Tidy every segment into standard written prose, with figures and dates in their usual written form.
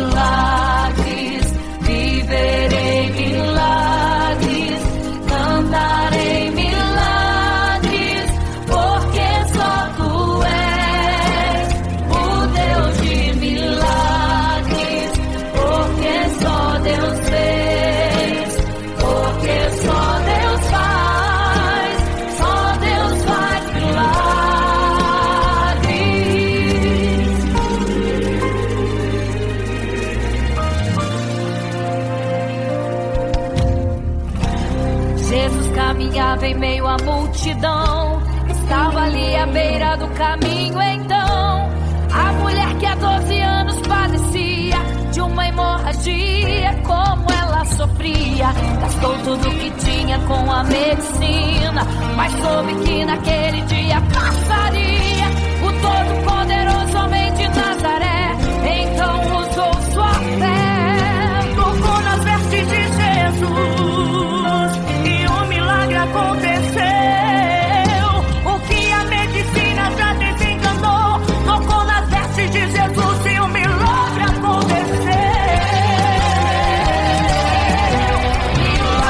milagres, viverei milagres, cantarei milagres, porque só Tu és o Deus de milagres, porque só Deus fez, porque só Deus faz milagres. Jesus caminhava em meio à multidão, estava ali à beira do caminho então. A mulher que há 12 anos padecia de uma hemorragia, como ela sofria. Gastou tudo que tinha com a medicina, mas soube que naquele dia passaria. O todo-poderoso homem de Nazaré então usou sua fé, tocou nas vestes de Jesus e um milagre aconteceu. O que a medicina já desenganou, tocou nas vestes de Jesus e um milagre aconteceu.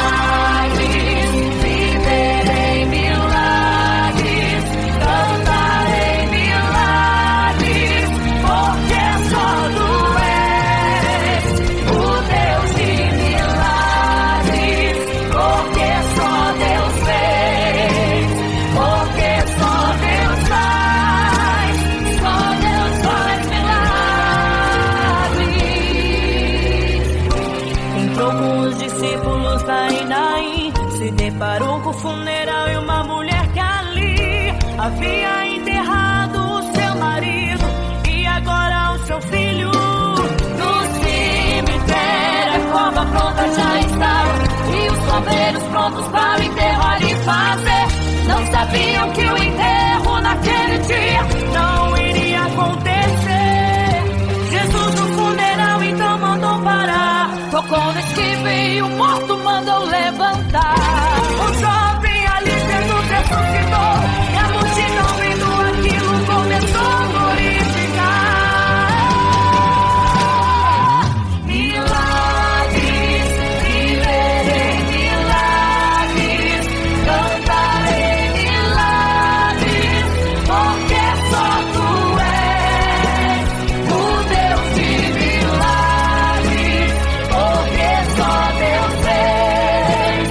Milagres, viverei milagres, cantarei milagres, porque só Tu és o Deus de milagres, porque só Deus fez, porque só Deus faz milagres. Entrou com os discípulos lá em Naim, se deparou com o funeral e uma mulher que ali havia enterrado o seu marido e agora o seu filho. No cemitério a cova pronta já estava e os coveiros prontos para o enterro ali fazer. Não sabiam que o enterro naquele dia não iria acontecer. Jesus no funeral então mandou parar, tocou no esquife e o morto mandou levantar. O jovem ali Jesus ressuscitou e a multidão vendo aquilo começou a glorificar. Milagres, viverei milagres, cantarei milagres, porque só Tu és o Deus de milagres, porque só Deus fez,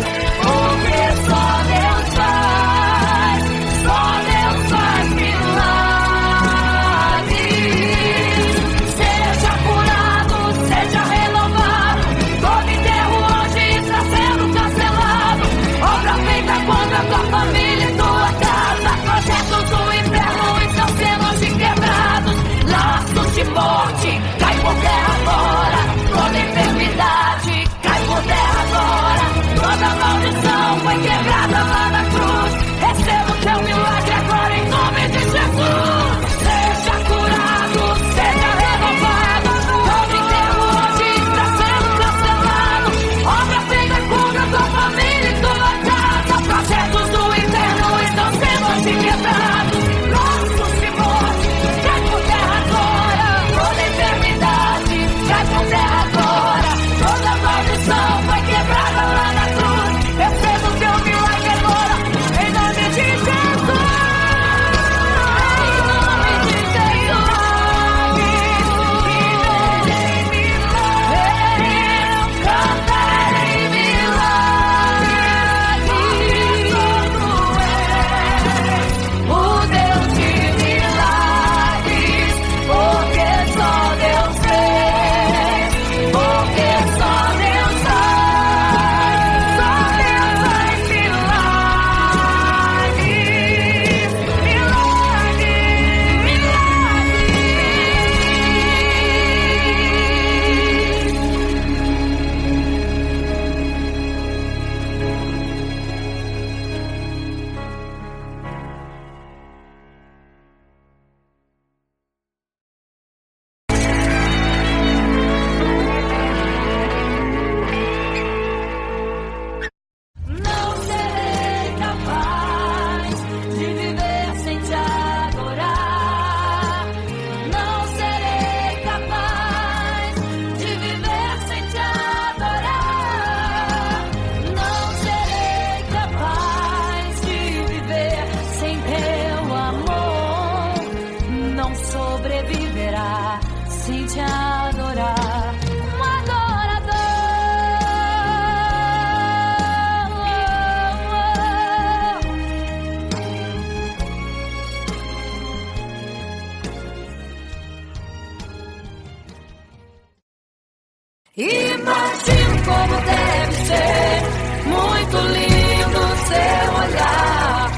Imagino como deve ser muito lindo seu olhar.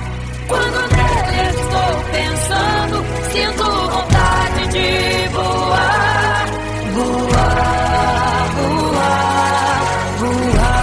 Quando nele estou pensando, sinto vontade de voar, voar, voar, voar.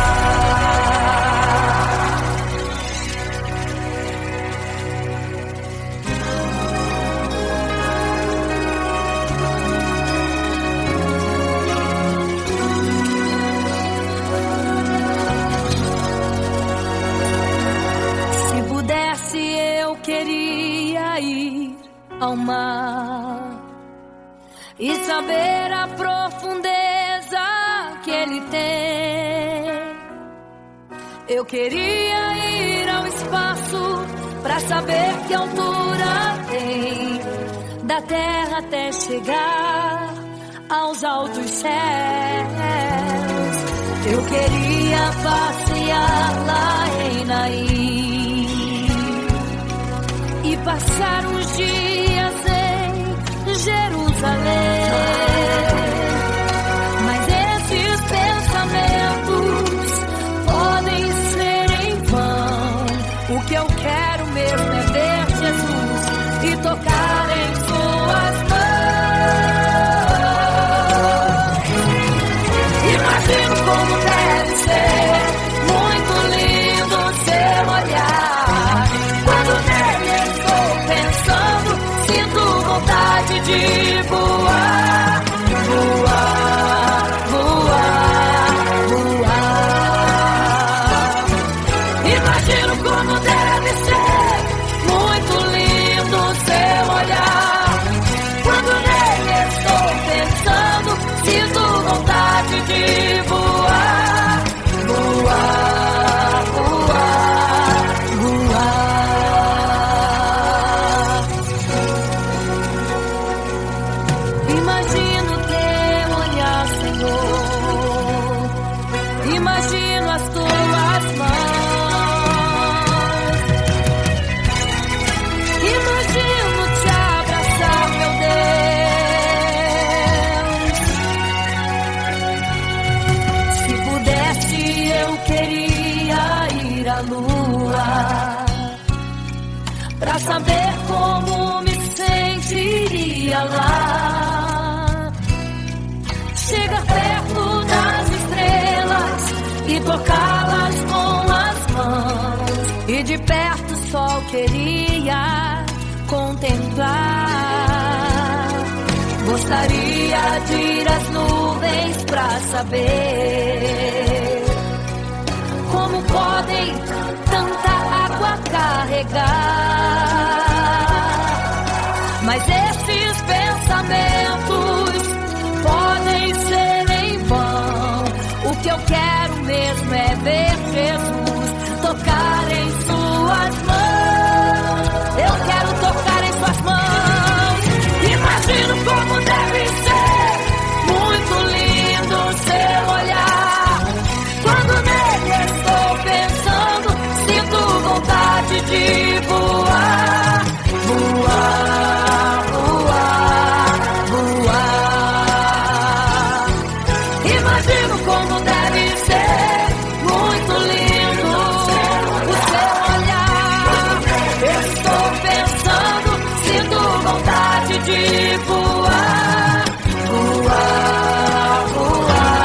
Se pudesse, eu queria ir ao mar e saber a profundeza que ele tem. Eu queria ir ao espaço pra saber que altura tem, da terra até chegar aos altos céus. Eu queria passear lá em Naim e passar uns dias em Jerusalém. Mas esses pensamentos podem ser em vão. O que eu quero mesmo é ver Jesus e tocar em suas mãos. Imagino como deve ser muito lindo seu olhar. Quando nele estou pensando, sinto vontade de voar, voar, voar, voar. Imagino como deve ser muito lindo seu olhar. Quando nele estou pensando, sinto vontade de voar, voar, voar, voar. Imagino teu olhar, Senhor. Imagino as tuas mãos. Imagino te abraçar, meu Deus. Se pudesse, eu queria ir à lua pra saber como me sentiria lá. Chegar perto das estrelas e tocá-las com as mãos. E de perto só queria contemplar. Gostaria de ir às nuvens pra saber como podem tanta água carregar. Mas esses pensamentos podem ser em vão. O que eu quero mesmo é ver Jesus tocar em suas mãos. Eu quero tocar em suas mãos. Imagino como deve ser muito lindo seu olhar. Quando nele estou pensando, sinto vontade de voar, voar, voar, voar. Imagino como deve ser muito lindo o seu olhar. Estou pensando, sinto vontade de voar, voar, voar,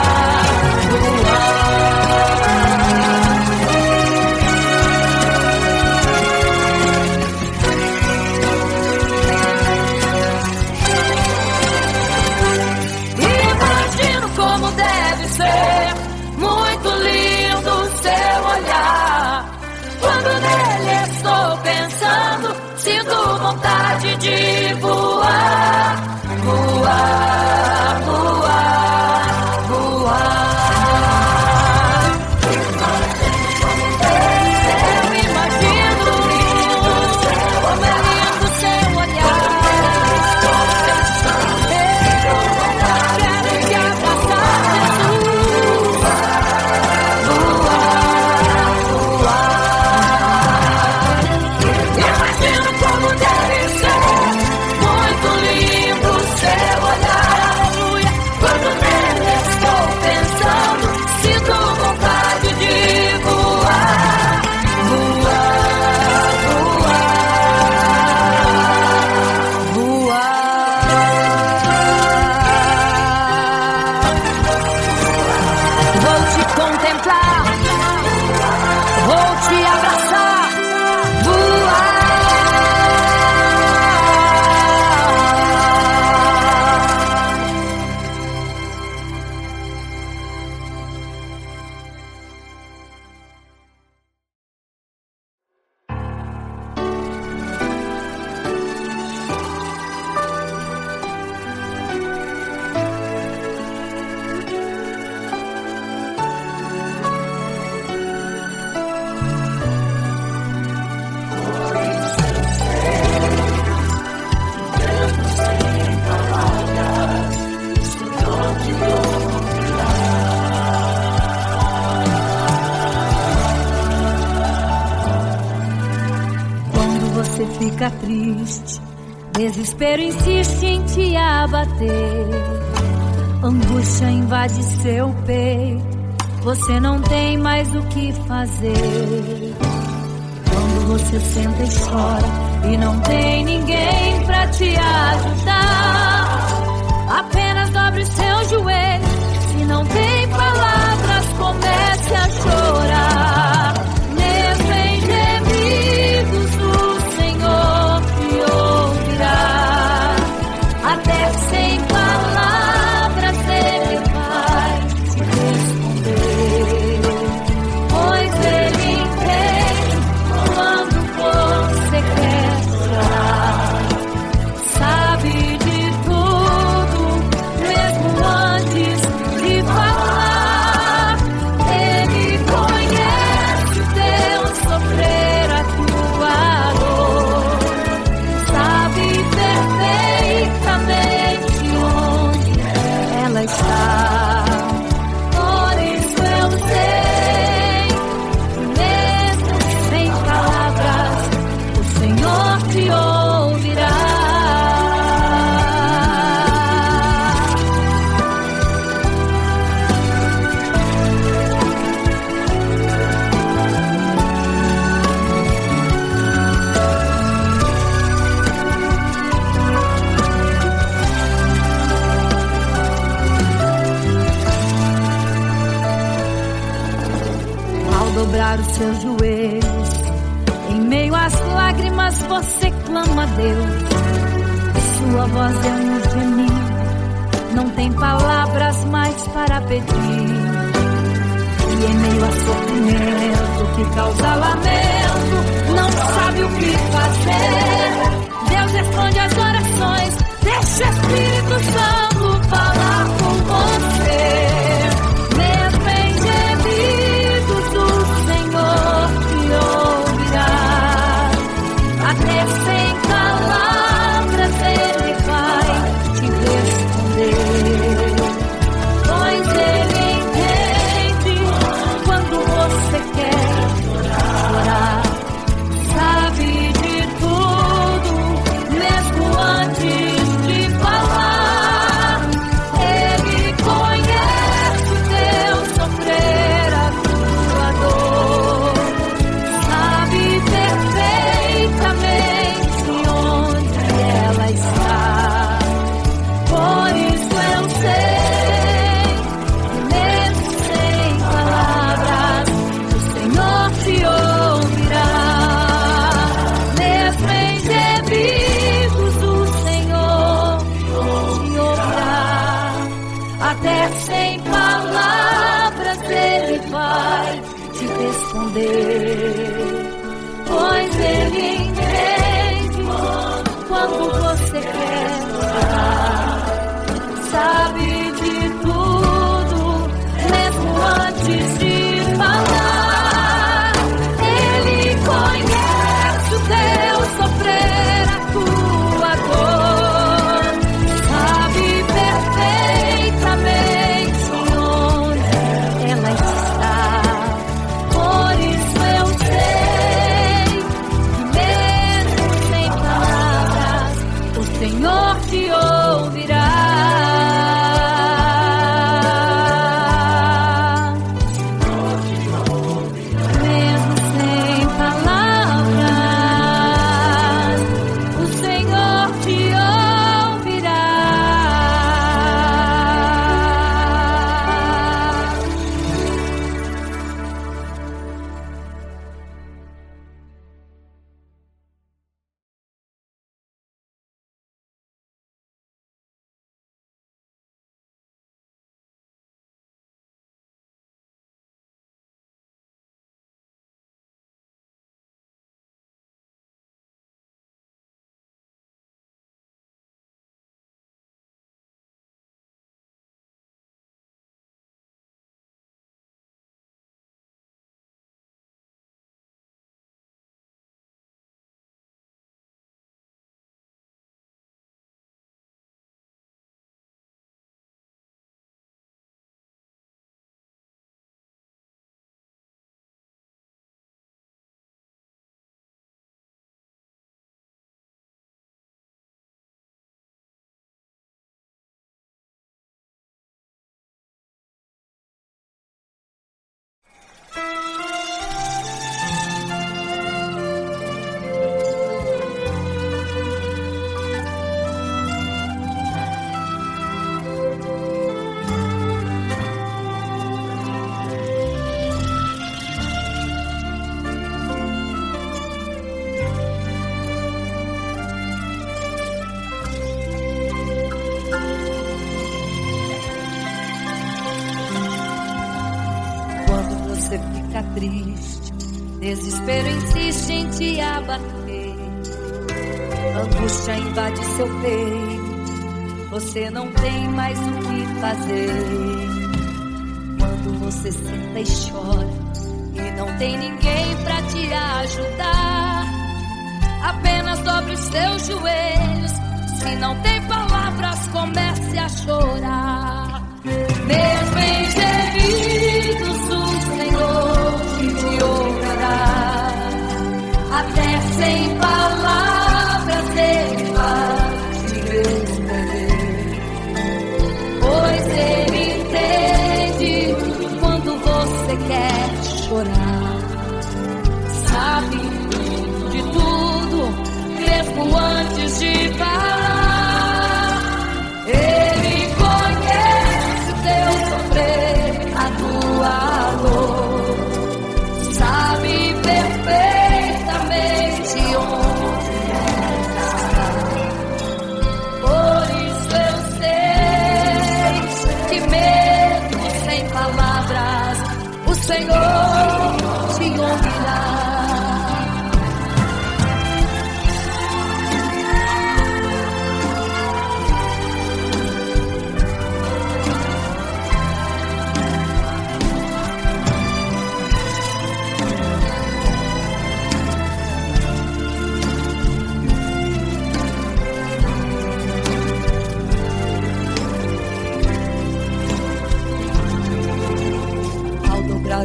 voar. Imagino como deve ser muito lindo o seu olhar. Quando nele estou pensando, sinto vontade de voar, voar, voar, voar. Eu imagino como é lindo seu olhar. Eu quero te abraçar, Jesus. Voar, voar. Imagino como deve ser muito lindo seu olhar. contemplar, vou te abraçar, voar. Você fica triste, desespero insiste em te abater, angústia invade seu peito, você não tem mais o que fazer. Quando você senta e chora e não tem ninguém pra te ajudar, apenas dobre seu joelho, se não tem palavras, comece a chorar. Mesmo em gemidos o Senhor te ouvirá, até sem palavras Ele vai te responder, pois Ele entende quando você quer chorar, sabe de tudo, mesmo antes de falar. Ele conhece o teu sofrer, a tua dor, sabe perfeitamente onde ela está. Por isso eu sei, mesmo sem palavras, o Senhor te ouvirá. Ao dobrar os seus joelhos, em meio às lágrimas você clama a Deus. Sua voz é um gemido, não tem palavras mais para pedir. E em meio a sofrimento que causa lamento, não sabe o que fazer. Deus responde às orações, deixa o Espírito Santo falar com você. Mesmo em gemidos o Senhor te ouvirá, até sem palavras Ele vai te responder, pois Ele entende quando você quer chorar, sabe de tudo, mesmo antes de falar. Ele conhece o teu sofrer, a tua dor, sabe perfeitamente onde ela está. Por isso eu sei, mesmo sem palavras, o Senhor te ouvirá. Mesmo em gemidos o Senhor te ouvirá, até sem palavras Ele vai te responder, pois Ele entende quando você quer chorar, sabe de tudo, mesmo antes de falar. Ele conhece o teu sofrer, a tua dor, sabe perfeitamente onde ela está. Por isso eu sei, mesmo sem palavras, o Senhor te ouvirá. você fica triste, desespero insiste em te abater, angústia invade seu peito, você não tem mais o que fazer. Quando você senta e chora e não tem ninguém pra te ajudar, apenas dobre os seus joelhos. Se não tem palavras, comece a chorar. Mesmo em gemidos, o Senhor te ouvirá. Até sem palavras Ele vai te responder, pois Ele entende quando você quer chorar. Sabe de tudo, mesmo antes de falar. Ele conhece teu sofrer, a tua dor, sabe perfeitamente onde está. Por isso eu sei que mesmo sem palavras o Senhor te ouvirá.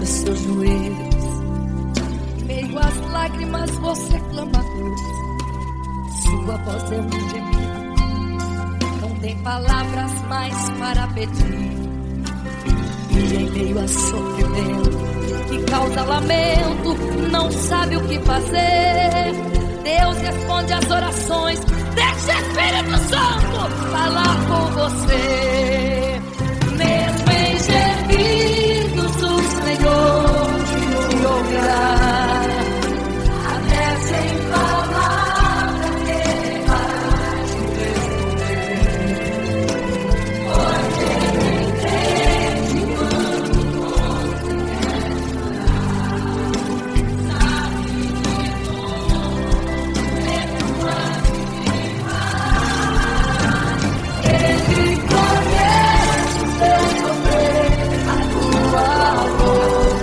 Os seus joelhos, em meio às lágrimas você clama a Deus. Sua voz é um gemido, não tem palavras mais para pedir. E em meio a sofrimento que causa lamento, não sabe o que fazer. Deus responde às orações, deixa o Espírito Santo falar com você. Mesmo em gemidos o Senhor te ouvirá. Até sem palavras Ele vai te responder, pois Ele entende quando você quer chorar. Sabe de tudo, mesmo antes de falar. Ele conhece o teu sofrer, a tua dor,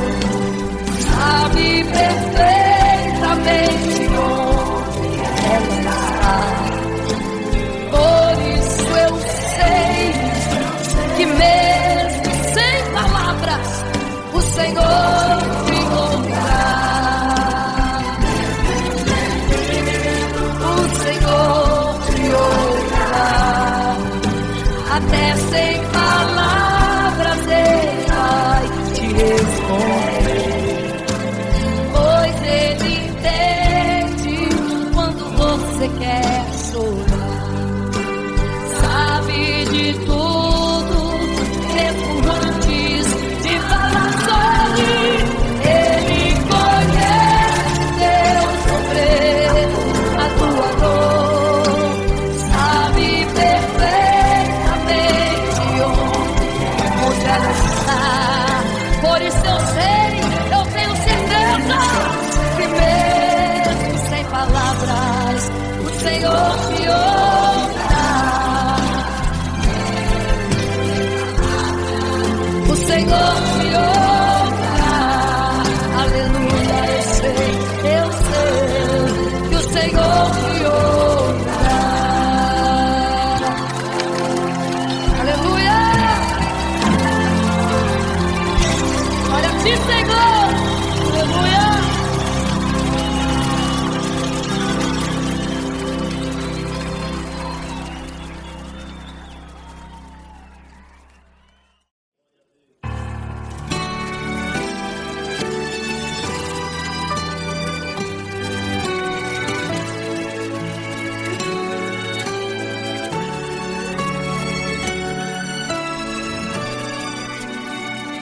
sabe perfeitamente onde ela está. Por isso eu sei que mesmo sem palavras o Senhor te ouvirá. O Senhor te ouvirá. Até sem palavras Ele vai te responder, pois Ele entende quando você quer chorar. Sabe de tudo, mesmo antes de falar sobre. Ele conhece teu sofrer, a tua dor, sabe perfeitamente onde ela está. Por isso eu sei, eu tenho certeza que mesmo sem palavras o Senhor te ouvirá. O Senhor te ouvirá. Aleluia, eu sei que o Senhor te ouvirá. Aleluia. Olha a ti, Senhor. Aleluia.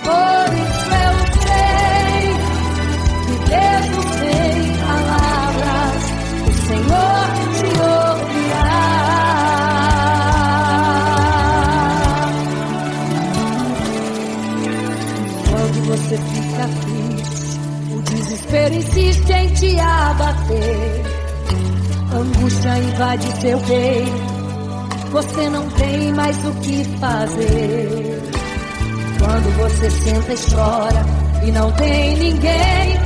Por isso eu sei você fica triste, o desespero insiste em te abater. Angústia invade seu peito, você não tem mais o que fazer. Quando você senta e chora e não tem ninguém,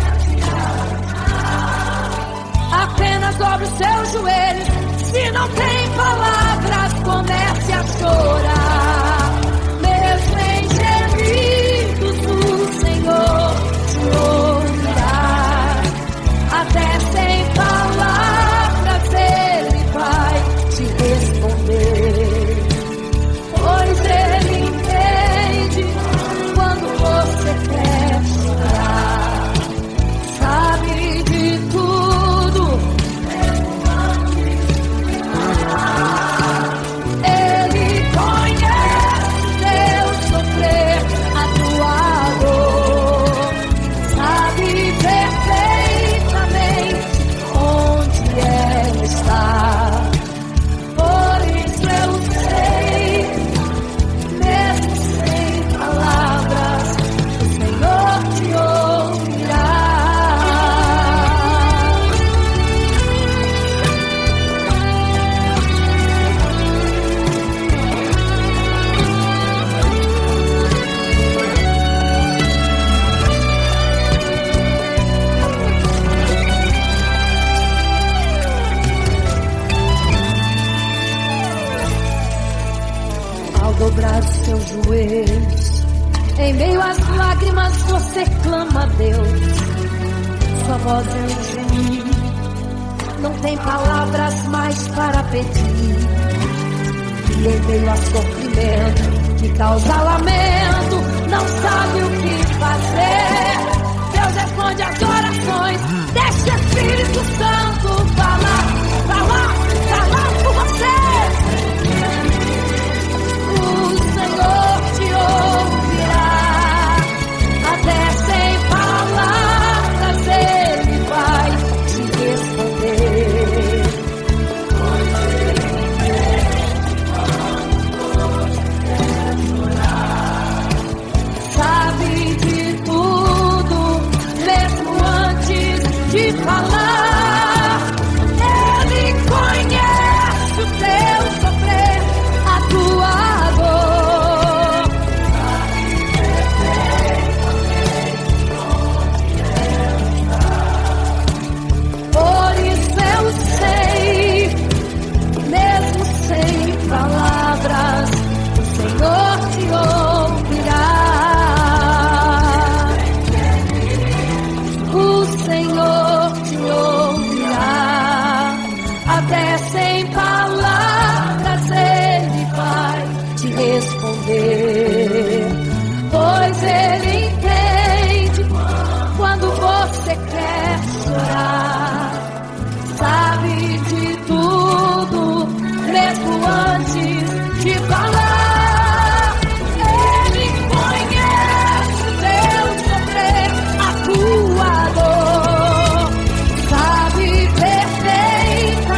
apenas dobre os seus joelhos. Se não tem palavras, comece a chorar. Mesmo em gemidos, o Senhor te ouvirá. Até sem palavras Ele vai te responder, pois Ele entende quando você quer chorar. Sabe de tudo, Ele conhece teu sofrer, a tua dor. Sabe perfeitamente onde ela está. Por isso eu sei, mesmo sem palavras, o Senhor te ouvirá. Ao dobrar os seus joelhos, em meio às lágrimas você clama a Deus. Sua voz é um gemido, não tem palavras mais para pedir. E em meio a sofrimento que causa lamento, não sabe o que fazer. Deus responde as orações, deixa o Espírito Santo falar por você. O Senhor te ouvirá, até sem palavras Ele vai te responder. Sabe de tudo, mesmo antes de falar. Ele conhece o teu sofrer, a tua dor. Por isso eu sei, mesmo sem palavras, o Senhor te ouvirá. O Senhor te ouvirá, até sem palavras Ele vai te responder, pois Ele entende quando você quer chorar. Sabe de tudo, mesmo antes de falar. Ele conhece o teu sofrer, a tua dor. Sabe perfeitamente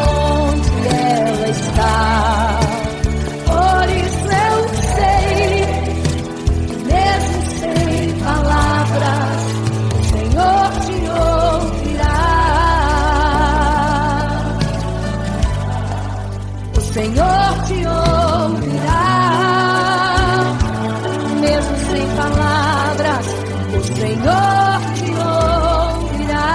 onde ela está. Por isso eu sei, mesmo sem palavras, o Senhor te ouvirá. O Senhor te ouvirá, mesmo sem palavras, o Senhor te ouvirá.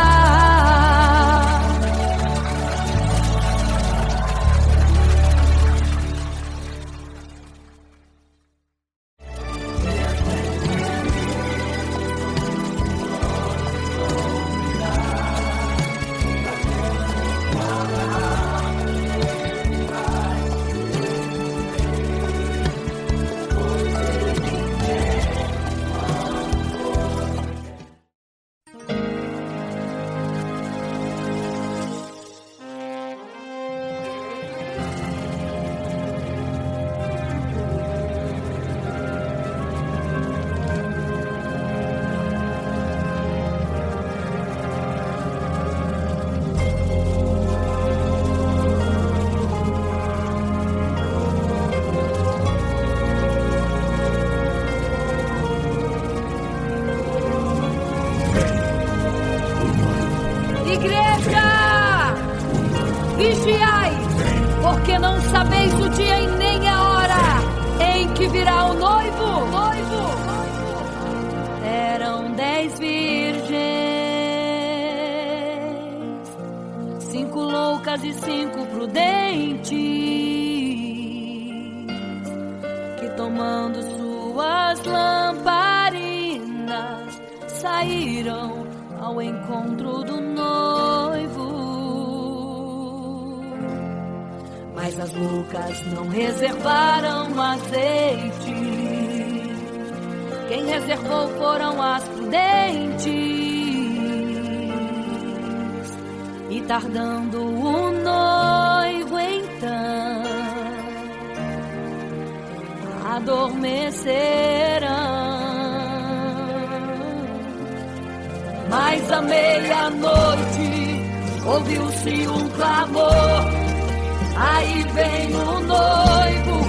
vigiai, porque não sabeis o dia e nem a hora em que virá o noivo. Eram 10 virgens, 5 loucas e 5 prudentes, que tomando suas lamparinas saíram ao encontro do noivo. Mas as loucas não reservaram azeite. Quem reservou foram as prudentes. E tardando o noivo então, adormecerão. Mas à meia-noite ouviu-se um clamor: aí vem o noivo,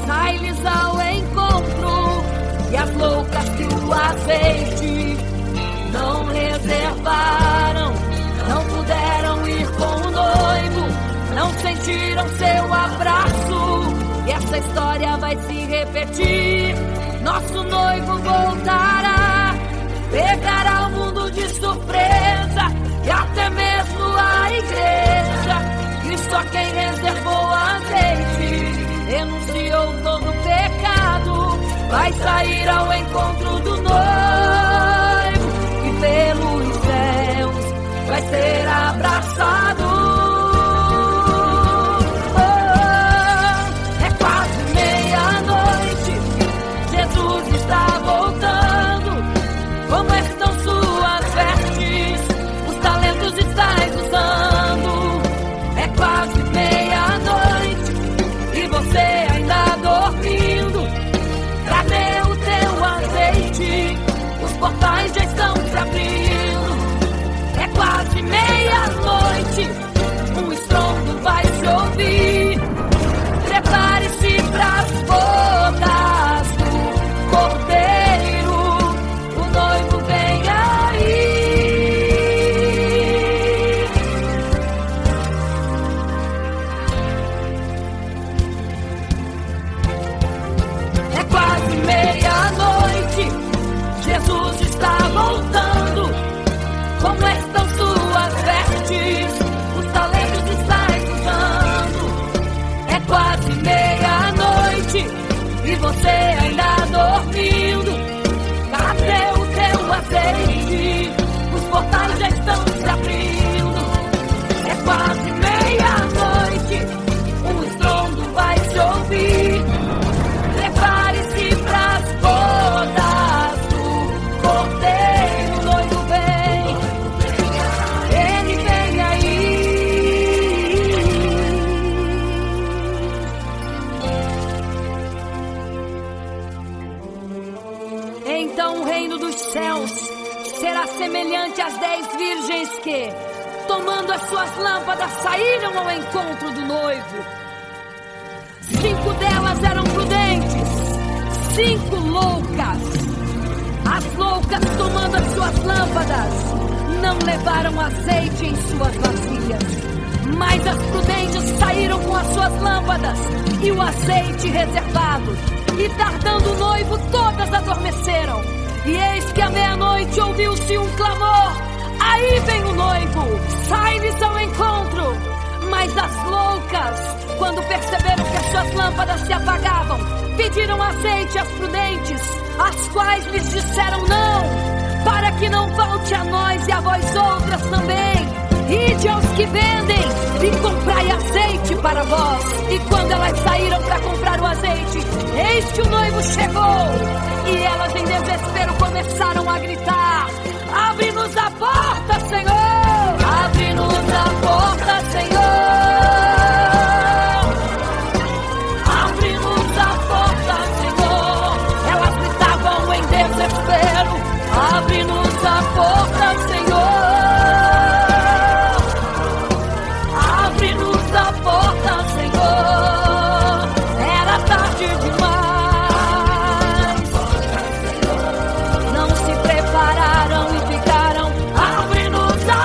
sai-lhes ao encontro. E as loucas que o azeite não reservaram, não puderam ir com o noivo, não sentiram seu abraço. E essa história vai se repetir. Nosso noivo voltará, pegará o mundo de surpresa, e até mesmo a igreja. E só quem reservou azeite, renunciou todo o pecado, vai sair ao encontro do noivo, e pelos céus vai ser abraçado. É quase meia-noite, Jesus está voltando. Como estão suas vestes? Os talentos estáis usando. É quase meia-noite e você ainda dormindo. Cadê o teu azeite? Os portais já estão se abrindo. É quase meia-noite, um estrondo vai se ouvir. Prepare-se pras bodas do Cordeiro, o noivo vem aí. É quase meia-noite, Jesus está voltando. Como estão suas vestes? Os talentos estáis usando. É quase meia-noite e você ainda dormindo. Cadê o teu azeite? Os portais já estão se abrindo. É quase meia-noite, um estrondo vai se ouvir. Prepare-se pras bodas do Cordeiro, o noivo vem, ele vem aí. Então o reino dos céus será semelhante às 10 virgens que, tomando as suas lâmpadas, saíram ao encontro do noivo. 5 delas eram prudentes, 5 loucas. As loucas, tomando as suas lâmpadas, não levaram azeite em suas vasilhas. Mas as prudentes saíram com as suas lâmpadas e o azeite reservado. E tardando o noivo, todas adormeceram. E eis que à meia-noite ouviu-se um clamor: aí vem o noivo, sai-lhes ao encontro. Mas as loucas, quando perceberam que as suas lâmpadas se apagavam, pediram azeite às prudentes, as quais lhes disseram não, para que não falte a nós e a vós outras também. Ide aos que vendem e comprai azeite para vós. E quando elas saíram para comprar o azeite, eis que o noivo chegou. E elas em desespero começaram a gritar: abre-nos a porta, Senhor! Abre-nos a porta, Senhor! Abre-nos a porta, Senhor! Elas gritavam em desespero: abre-nos a porta, Senhor! Abre-nos a porta, Senhor! Era tarde demais. Não se prepararam e ficaram: abre-nos a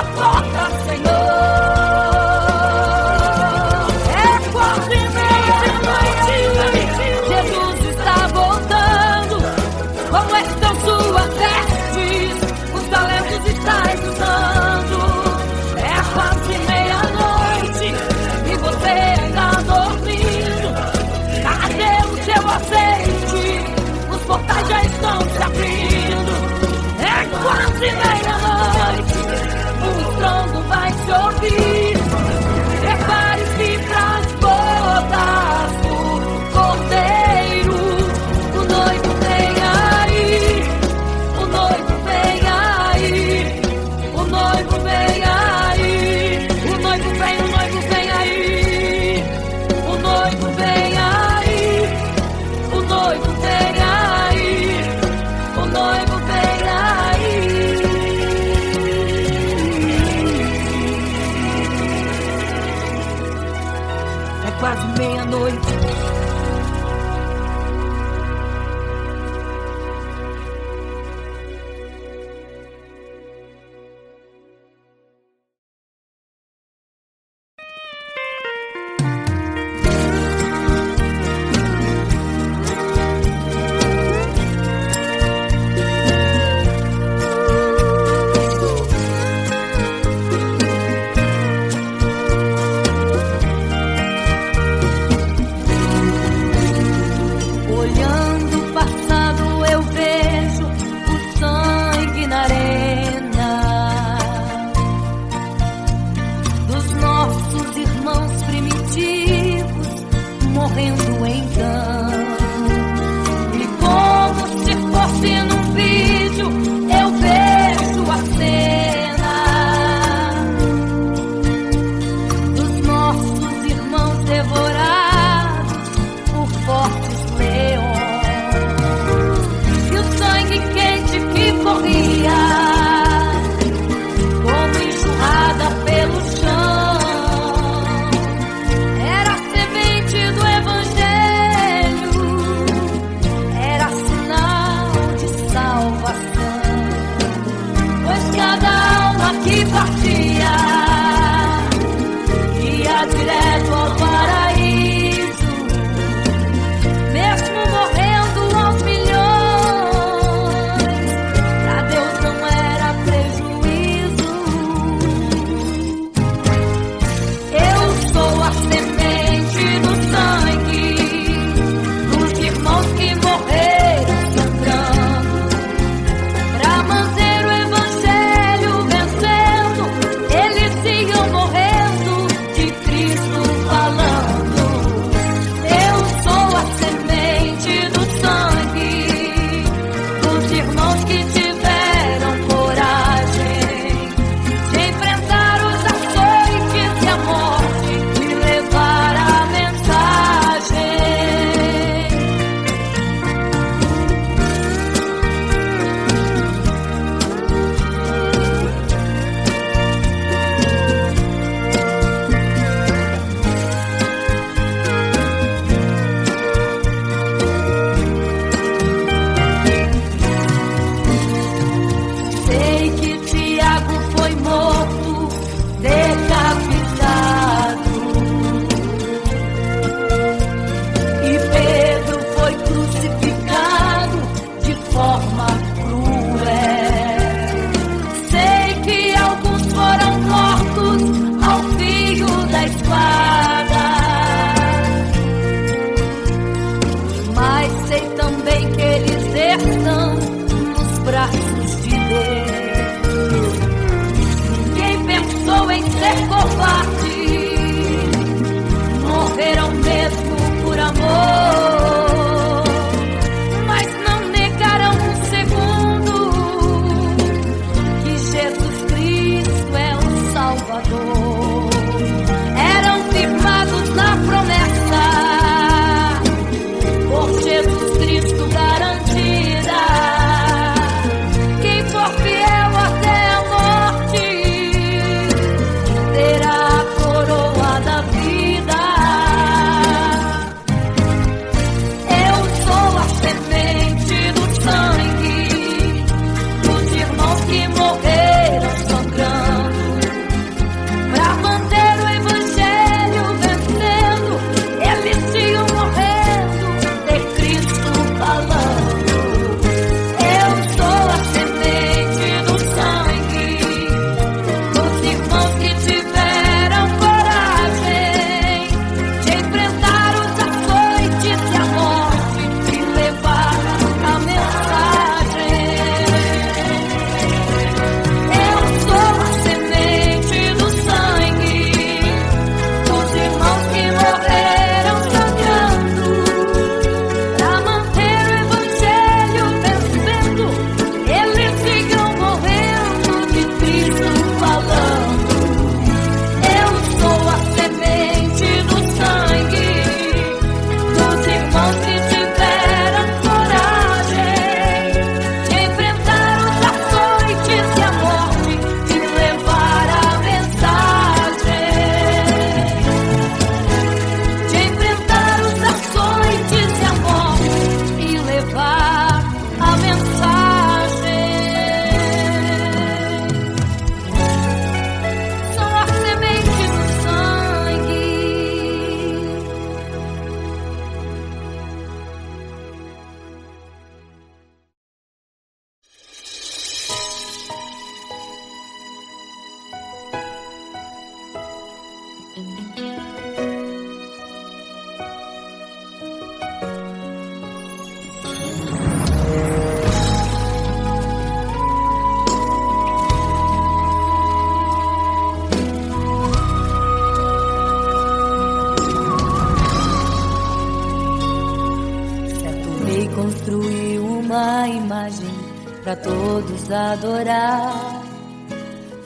uma imagem para todos adorar.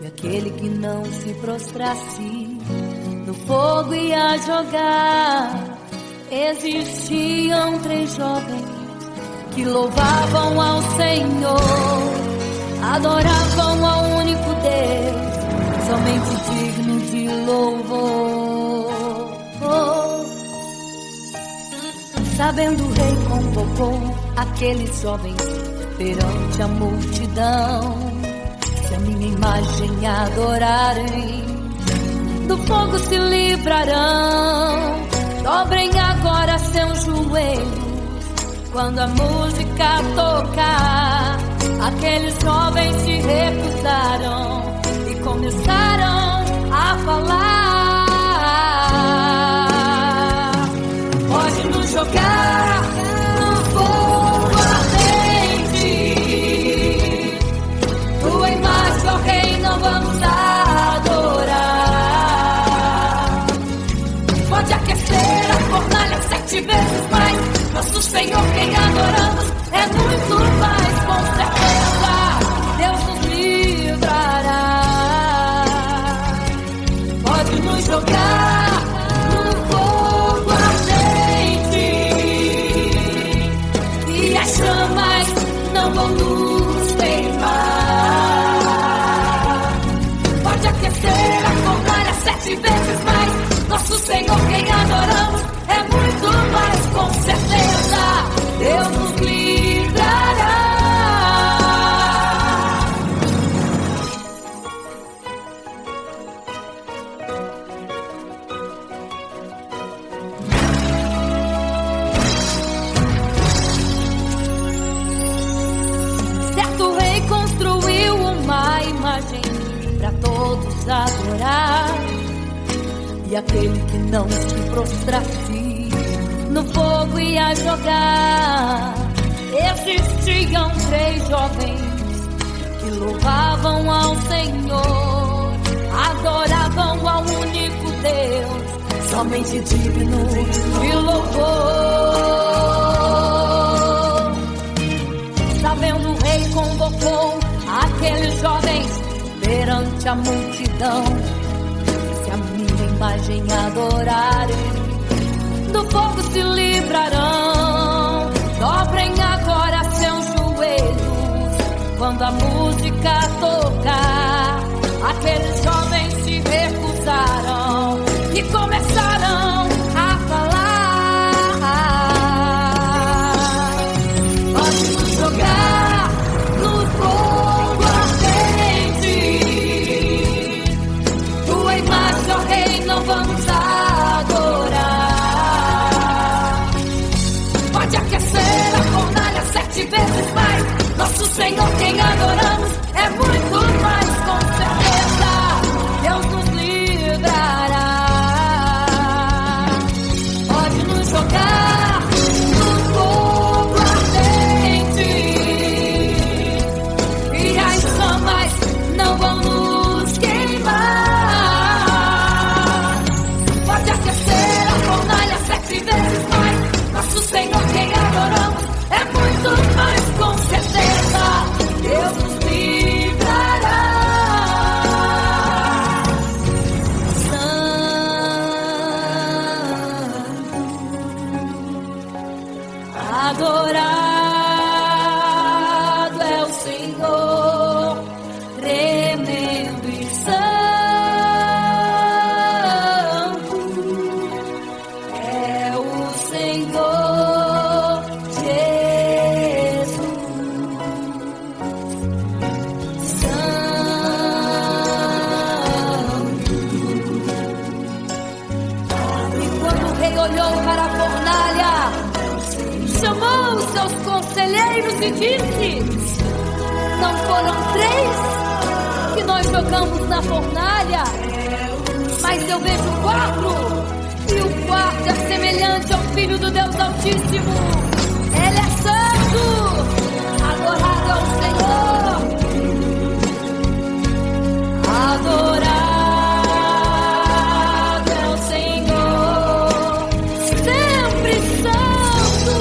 E aquele que não se prostrasse no fogo ia jogar. Existiam 3 jovens que louvavam ao Senhor, adoravam ao único Deus, somente digno de louvor. Sabendo o rei convocou aqueles jovens perante a multidão. Se a minha imagem adorarem, do fogo se livrarão. Dobrem agora seus joelhos quando a música tocar. Aqueles jovens se recusaram e começaram a falar. Pode nos jogar no fogo ardente, tua imagem, ó Rei, não vamos adorar. Pode aquecer a fornalha 7 vezes mais. Nosso Senhor, quem adoramos, é muito mais. Com certeza, Deus nos livrará. Pode nos jogar no fogo ardente e as chamas não vão nos queimar. Pode aquecer a fornalha 7 vezes mais. Nosso Senhor, quem adoramos, é muito mais. Com certeza, Deus nos livrará. Certo rei construiu uma imagem para todos adorar. E aquele que não se prostrasse no fogo ia jogar. Existiam 3 jovens que louvavam ao Senhor, adoravam ao único Deus, somente digno de louvor. Sabendo o rei convocou aqueles jovens perante a multidão. Se a minha imagem adorarem, do fogo se livrarão. Dobrem agora seus joelhos quando a música tocar. Aqueles jovens se recusaram e começaram a falar. Pode nos jogar no fogo ardente, tua imagem, ó Rei, não vamos adorar. Pode aquecer a fornalha 7 vezes mais. Nosso Senhor, quem adoramos, é muito mais. Com certeza, Deus nos livrará. Pode nos jogar no fogo ardente e as chamas não vão nos queimar. Pode aquecer a fornalha 7 vezes mais. Nosso Senhor, quem adoramos, é muito mais. Com certeza, Deus nos livrará. Santo, adorado é o Senhor, tremendo e santo é o Senhor Jesus. E quando o rei olhou para a fornalha, chamou os seus conselheiros e disse: não foram 3 que nós jogamos na fornalha, mas eu vejo 4, e o 4 é semelhante ao Filho do Deus Altíssimo. Ele é santo, adorado ao Senhor, adorado é o Senhor, sempre santo.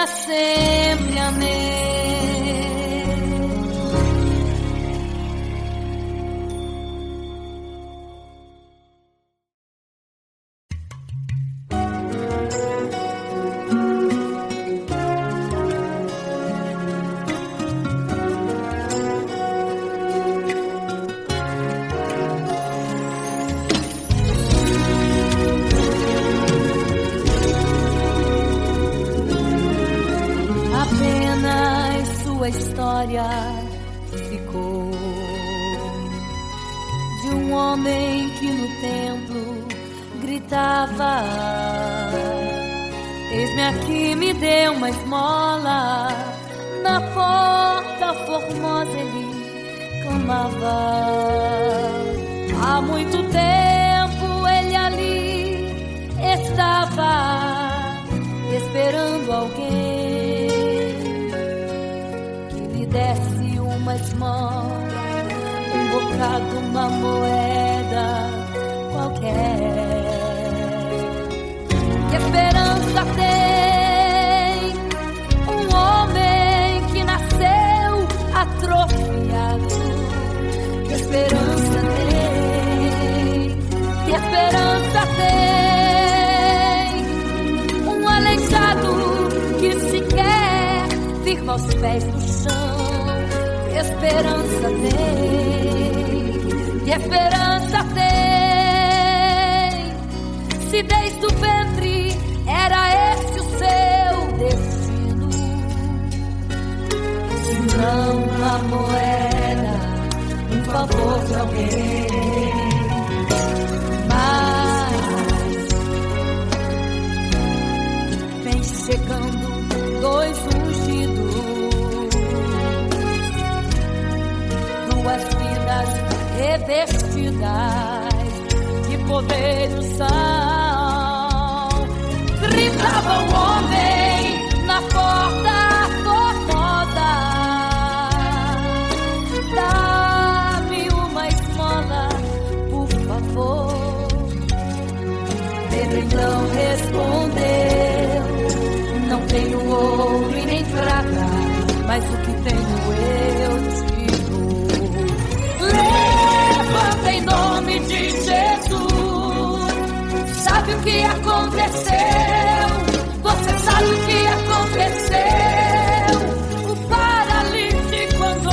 para sempre. Amém. Sua história ficou de um homem que no templo gritava: eis-me aqui, me dê uma esmola. Na porta formosa ele clamava. Há muito tempo ele ali estava esperando alguém desse uma esmola, um bocado, uma moeda qualquer. Que esperança tem um homem que nasceu atrofiado? Que esperança tem? Que esperança tem um aleijado que sequer firma os pés no chão? Que esperança tem? Que esperança tem? Se desde o ventre era esse o seu destino, se não uma moeda, um favor de alguém. Mas vem chegando dois ungidos, duas vidas revestidas de poder e unção. Gritava o homem na porta formosa: dá-me uma esmola, por favor. Pedro então respondeu: não tenho ouro e nem prata, mas o que tenho eu te dou. Levanta em nome de Jesus. Sabe o que aconteceu? Você sabe o que aconteceu? O paralítico andou.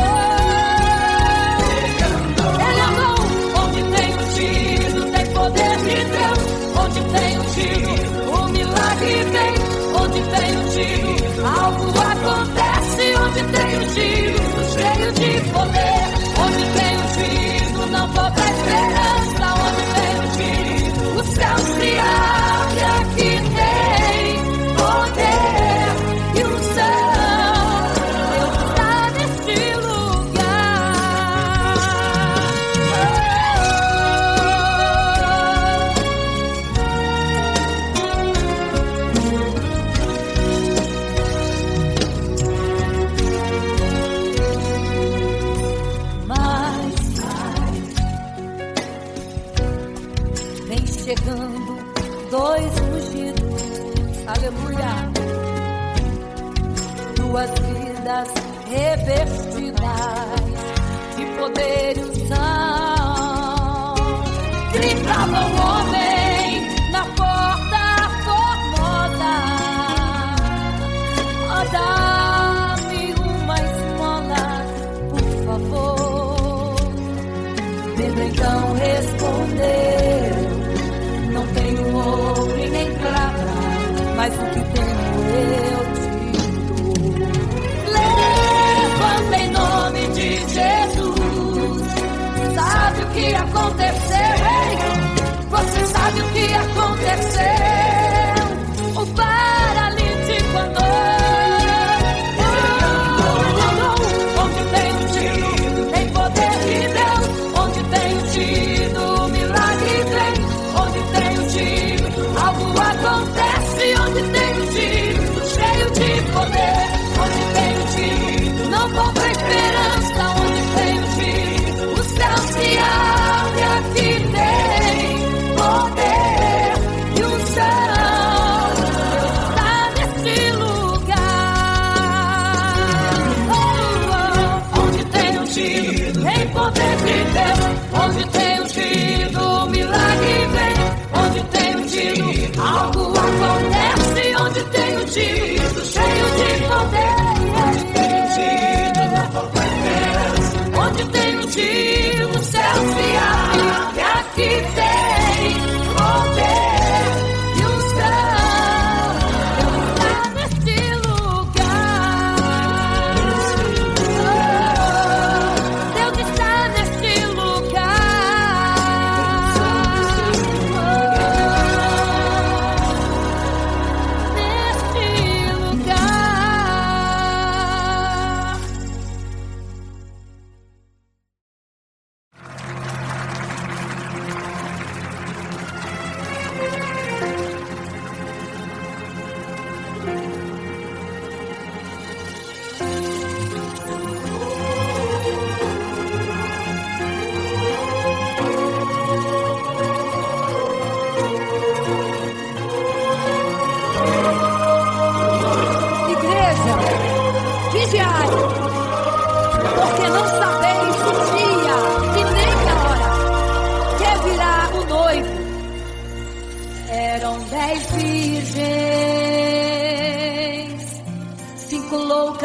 Ele andou onde tem ungido, tem poder de Deus. Onde tem ungido, o milagre vem. Onde tem ungido, algo acontece. Onde tem ungido, cheio de poder. Onde tem ungido, não falta esperança. Onde tem ungido, o céu se abre. Aqui tem poder e unção. Deus está neste lugar. Vem chegando dois ungidos, aleluia, duas vidas revestidas de poder e unção. Gritava o homem na porta formosa: oh, dá-me uma esmola, por favor. Pedro então respondeu: não tenho ouro e nem prata, mas o que tenho eu te dou. Levanta em nome de Jesus. Sabe o que aconteceu? Ei, você sabe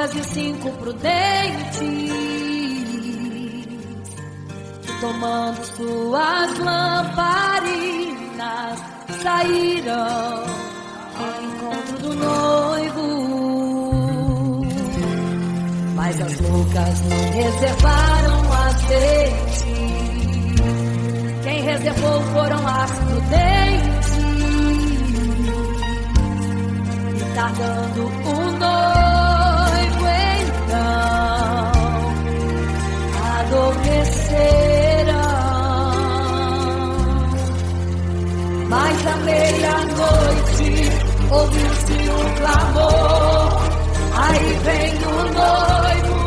loucas e 5 prudentes, tomando suas lamparinas, saíram ao encontro do noivo. Mas as loucas não reservaram azeite, quem reservou foram as prudentes. E tardando o noivo então adormeceram. Mas à meia-noite ouviu-se um clamor, aí vem o noivo,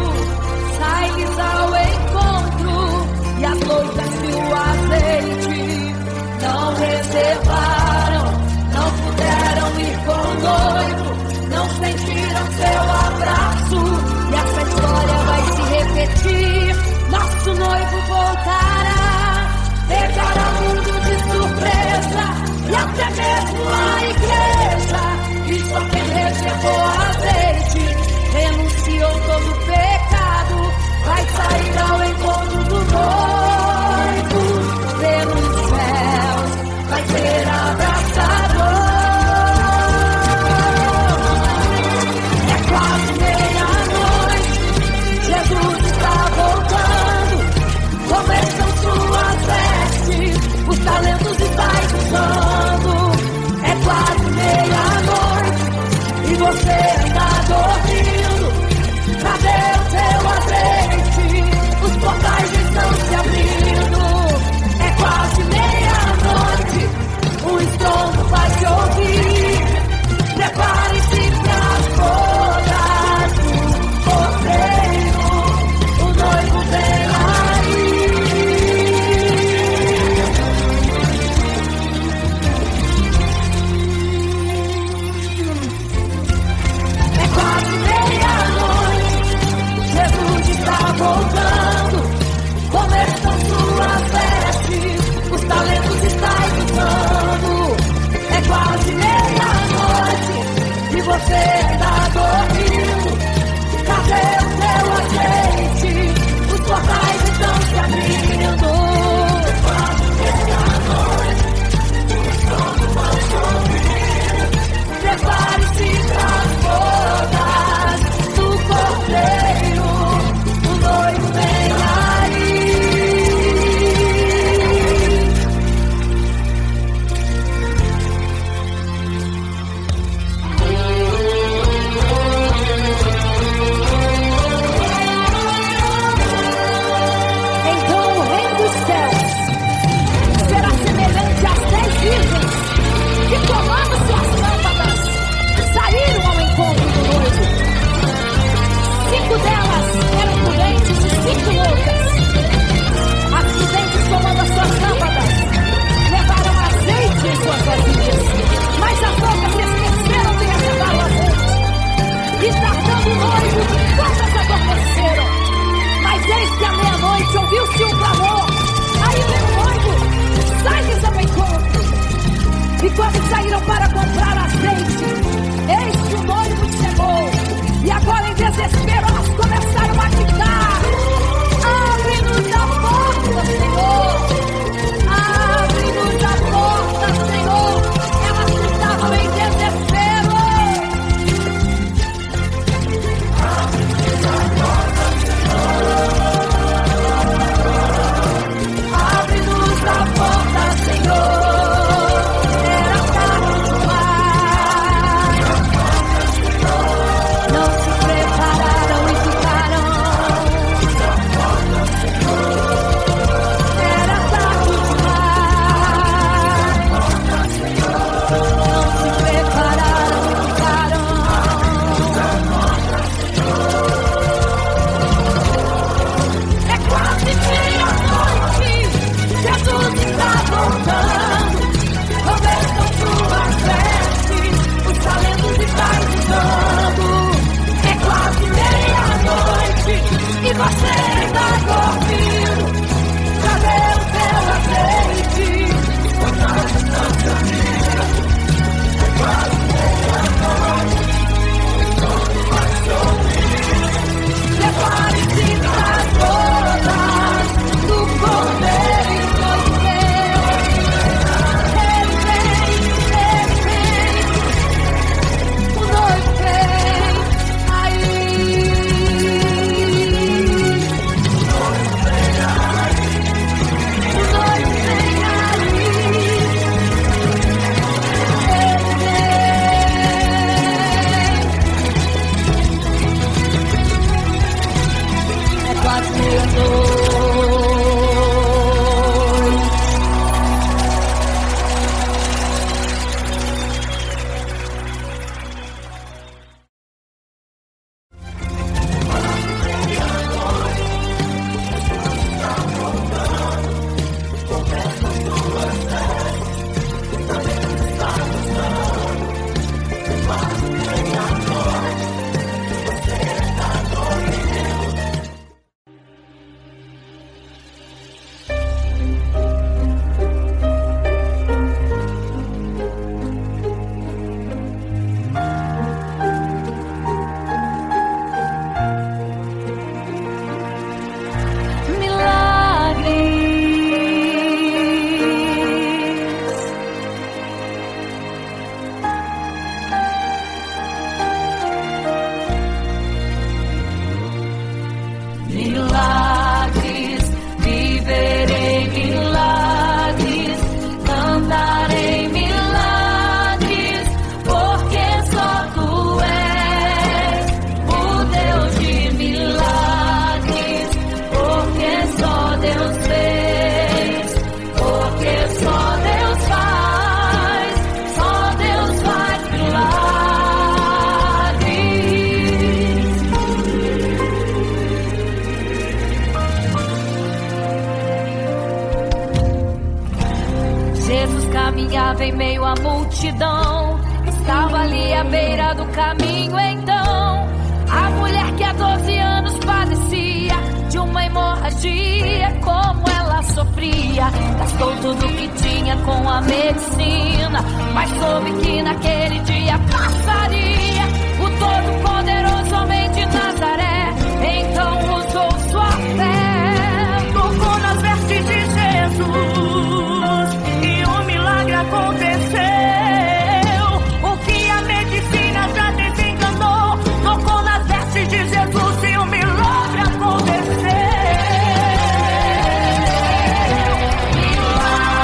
sai-lhes ao encontro. E as loucas e o azeite não reservaram, não puderam ir com o noivo, não sentiram seu abraço. E essa história vai se repetir, nosso noivo voltará, pegará o mundo de surpresa, e até mesmo a igreja. E só quem reservou azeite, renunciou todo o pecado, vai sair ao encontro do noivo. Pelos céus vai ser abraçador. É quase meia-noite, Jesus está voltando. Começam suas vestes, os talentos estáis usando. É quase meia-noite e você está dormindo. Cadê o seu azeite? Os portais estão se abrindo. É quase meia-noite, o estrondo vai se ouvir. Prepare-se para as bodas do cordeiro, o noivo vem aí. É quase meia-noite, Jesus está voltando. Começam suas vestes, os talentos estáis usando. É quase meia-noite e você está dormindo. Cadê o seu azeite? Os portais estão se abrindo. É quase meia-noite, o estrondo vai se ouvir. Prepare-se para as bodas do cordeiro, o noivo vem aí. Então o reino dos céus será semelhante às 10 virgens que, tomando suas lâmpadas, saíram ao encontro do noivo. 5 delas eram prudentes e 5 loucas. As prudentes, tomando as suas lâmpadas, levaram azeite em suas vasilhas, mas as loucas se esqueceram de reservar o azeite. E tardando o noivo, todas adormeceram. Mas eis que à meia-noite ouviu-se um clamor, aí vem o noivo, sai-lhes ao encontro. E quando saíram para comprar azeite, eis que o noivo chegou. E agora em desespero elas começaram a gritar: abre-nos a porta, Senhor! Abre-nos a porta, Senhor! Elas gritavam em desespero. Abre-nos a porta, Senhor! Abre-nos a porta, Senhor! Era tarde demais. Não se prepararam e ficaram. Era tarde demais. Não se prepararam e ficaram. É quase meia-noite, Jesus está voltando. Começam suas vestes, os talentos estáis usando. É quase meia-noite e você está dormindo. Cadê o seu azeite? Os portais estão se abrindo. É quase meia-noite, o estrondo vai se ouvir. Estava em meio à multidão, estava ali à beira do caminho. Então a mulher que há 12 anos padecia de uma hemorragia, como ela sofria. Gastou tudo que tinha com a medicina, mas soube que naquele dia passaria. O todo-poderoso homem de Nazaré então usou sua fé, tocou nas vestes de Jesus e um milagre aconteceu. O que a medicina já desenganou, tocou nas vestes de Jesus e um milagre aconteceu.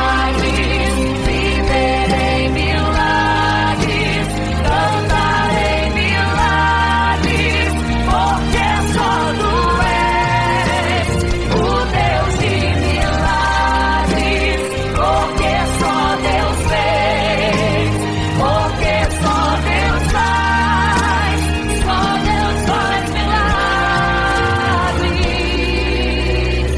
Milagres, viverei milagres, cantarei milagres, porque só tu és o Deus de milagres, porque só Deus fez, porque só Deus faz milagres.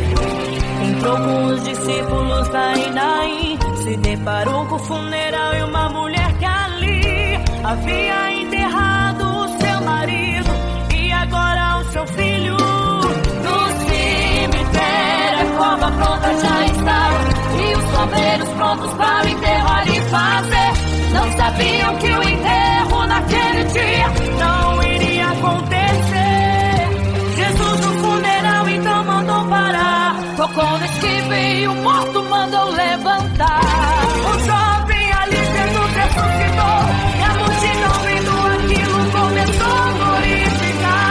Entrou com os discípulos em Naim, se deparou com o funeral e uma mulher que ali havia enterrado o seu marido e agora o seu filho. No cemitério a cova pronta já estava e os obreiros prontos para o enterro ali fazer. Não sabiam que o enterro naquele dia Não iria acontecer. Jesus no funeral então mandou parar. tocou no esquife e o morto mandou levantar. O jovem ali Jesus ressuscitou e a multidão vendo aquilo começou a glorificar.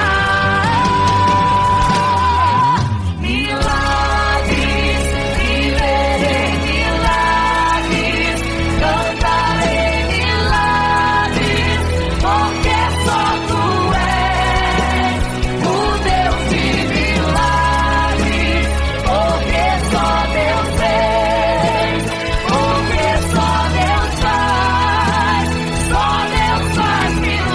Milagres, viverei milagres, cantarei milagres, porque só tu és o Deus de milagres, porque só Deus fez, porque só Deus faz milagres.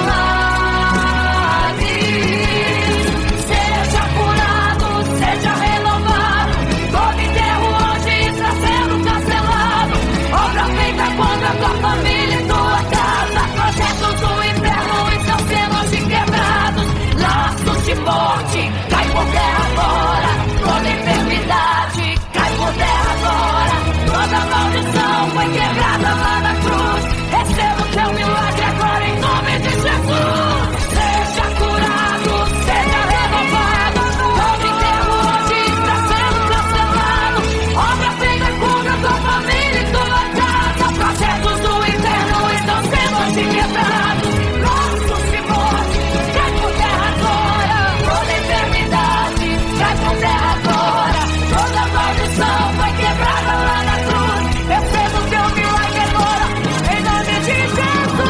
Seja curado, seja renovado, todo enterro hoje está sendo cancelado. Obra feita contra a tua família e tua casa, projetos do inferno estão sendo hoje quebrados. Laços de morte, cai por terra agora, toda enfermidade, cai por terra agora, toda maldição foi quebrada lá na cruz. Receba o teu milagre agora em nome de Jesus. Seja curado, seja renovado, todo enterro hoje está sendo cancelado. Obra feita contra a tua família e tua casa, projetos do inferno estão sendo hoje quebrados. Laços de morte, cai por terra agora, toda enfermidade, cai por terra agora, toda maldição foi quebrada lá na cruz. Receba o teu milagre agora, em nome de Jesus.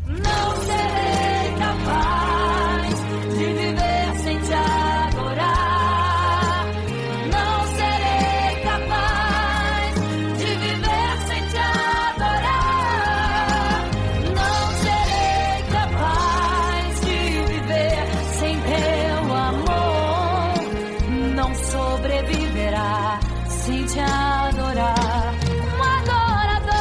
Não serei capaz de viver sem te adorar. Não serei capaz de viver sem te adorar. Não serei capaz de viver sem teu amor. Não sobreviverá sem te adorar. Um adorador.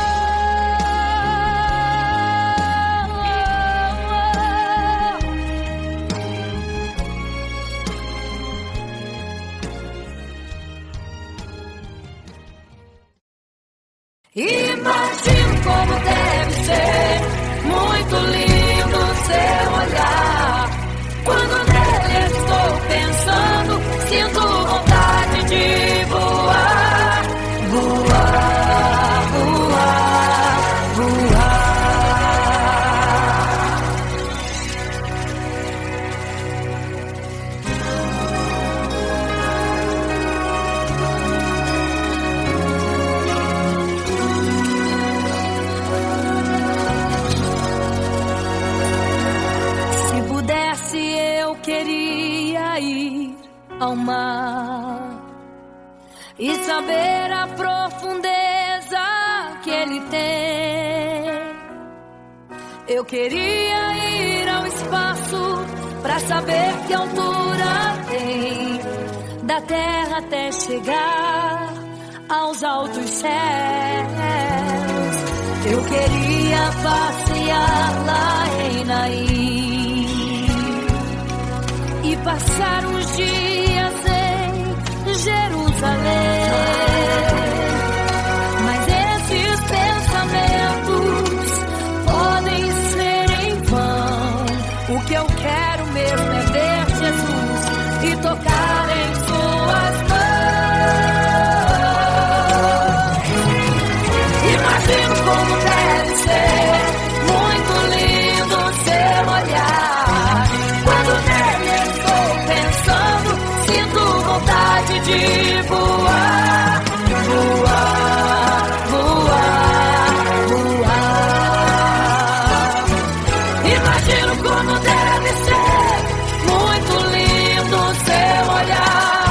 Imagino como deve ser, muito lindo seu olhar. e saber a profundeza que Ele tem. Eu queria ir ao espaço pra saber que altura tem, da terra até chegar aos altos céus. Eu queria passear lá em Naim e passar uns dias em Jerusalém. Mas esses pensamentos podem ser em vão. O que eu quero mesmo é ver Jesus e tocar em suas mãos. Imagino como deve ser muito lindo seu olhar. Quando nele estou pensando, sinto vontade de voar, voar, voar, voar. Imagino como deve ser muito lindo seu olhar.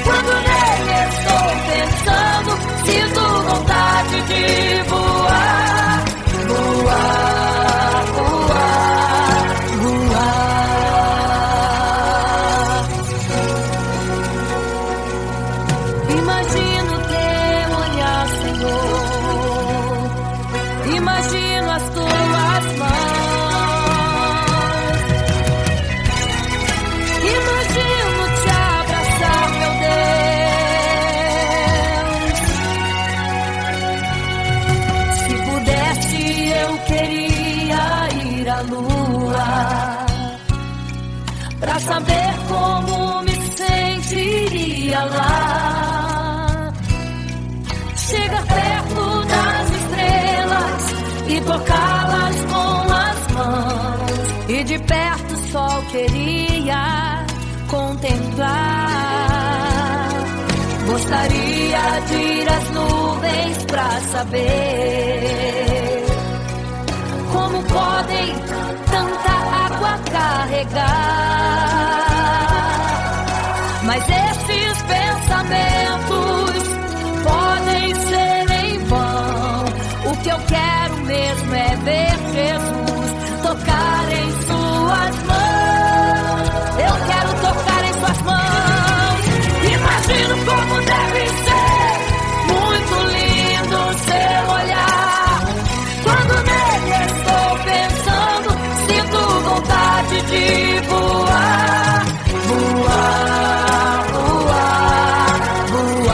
Quando nele estou pensando, sinto vontade de voar, voar, voar, voar. Imagino teu olhar, Senhor. Imagino as tuas mãos. Imagino te abraçar, meu Deus. Se pudesse, eu queria ir à lua pra saber como me sentiria lá. Chegar perto das estrelas e tocá-las com as mãos, e de perto só queria contemplar. Gostaria de ir às nuvens pra saber como podem tanta água carregar. Mas esses pensamentos podem ser em vão. O que eu quero mesmo é ver Jesus tocar em suas mãos. Eu quero tocar em suas mãos. Imagino como deve ser muito lindo seu olhar. Quando nele estou pensando, sinto vontade de voar, voar, voar, voar.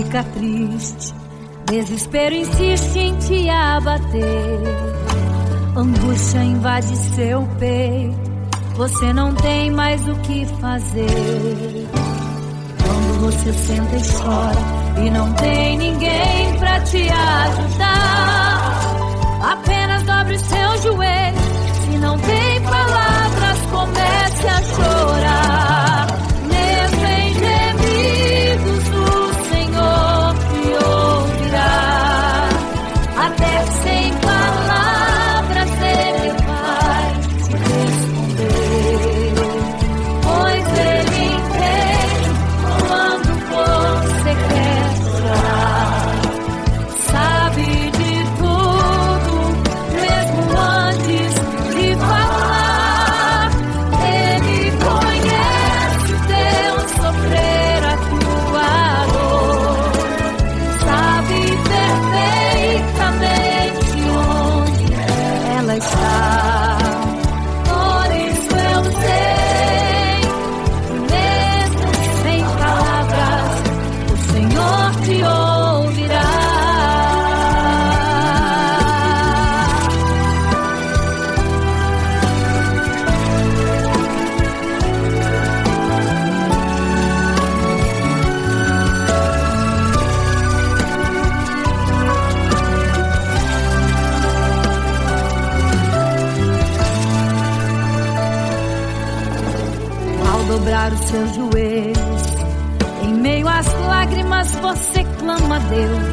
fica triste, desespero insiste em te abater, angústia invade seu peito, você não tem mais o que fazer. Quando você senta e chora e não tem ninguém pra te ajudar, apenas dobre seu joelho. Se não tem palavras, comece a chorar. Mesmo em gemidos, o Senhor te ouvirá. Até sem palavras Ele vai te responder, pois Ele entende quando você quer chorar. Sabe de tudo, mesmo antes de falar. Ele conhece o teu sofrer, a tua dor. Sabe perfeitamente onde ela está. Por isso eu sei que mesmo sem palavras, o Senhor te ouvirá. Ao dobrar os seus joelhos, em meio às lágrimas você clama a Deus.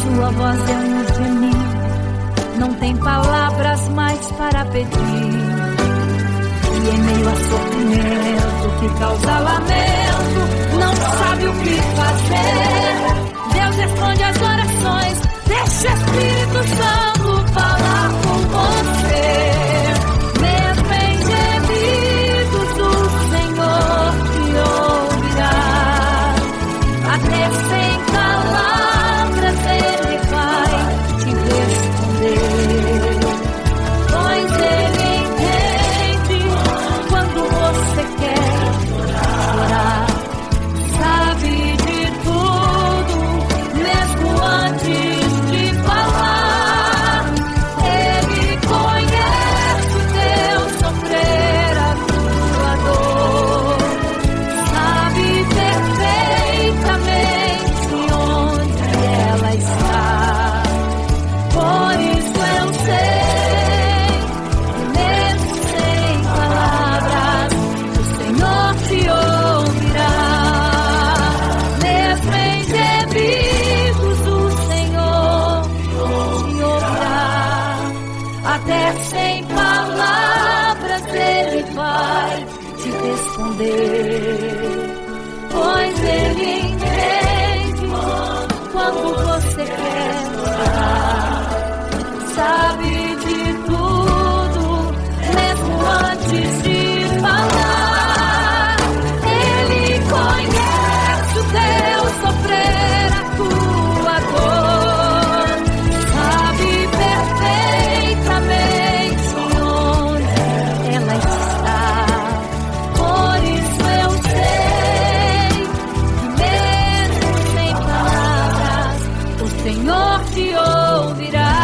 Sua voz é um gemido, não tem palavras mais para pedir. E em meio a sofrimento que causa lamento, não sabe o que fazer. Deus responde às orações, deixa o Espírito Santo falar com você. Mesmo em gemidos, o Senhor te ouvirá. Até sem palavras Ele vai te responder, pois Ele entende quando você quer chorar. Sabe de tudo, mesmo antes de falar. Ele conhece o teu sofrer, a tua dor. Sabe perfeitamente onde ela está. Por isso eu sei que mesmo sem palavras, o Senhor te ouvirá. Mesmo em gemidos, o Senhor te ouvirá. Até sem palavras Ele vai te responder, pois Ele entende quando você quer chorar. Sabe de tudo, mesmo antes de falar. Ele conhece o teu sofrer, a tua dor. Sabe perfeitamente onde ela está. Por isso eu sei que mesmo sem palavras, o Senhor te ouvirá.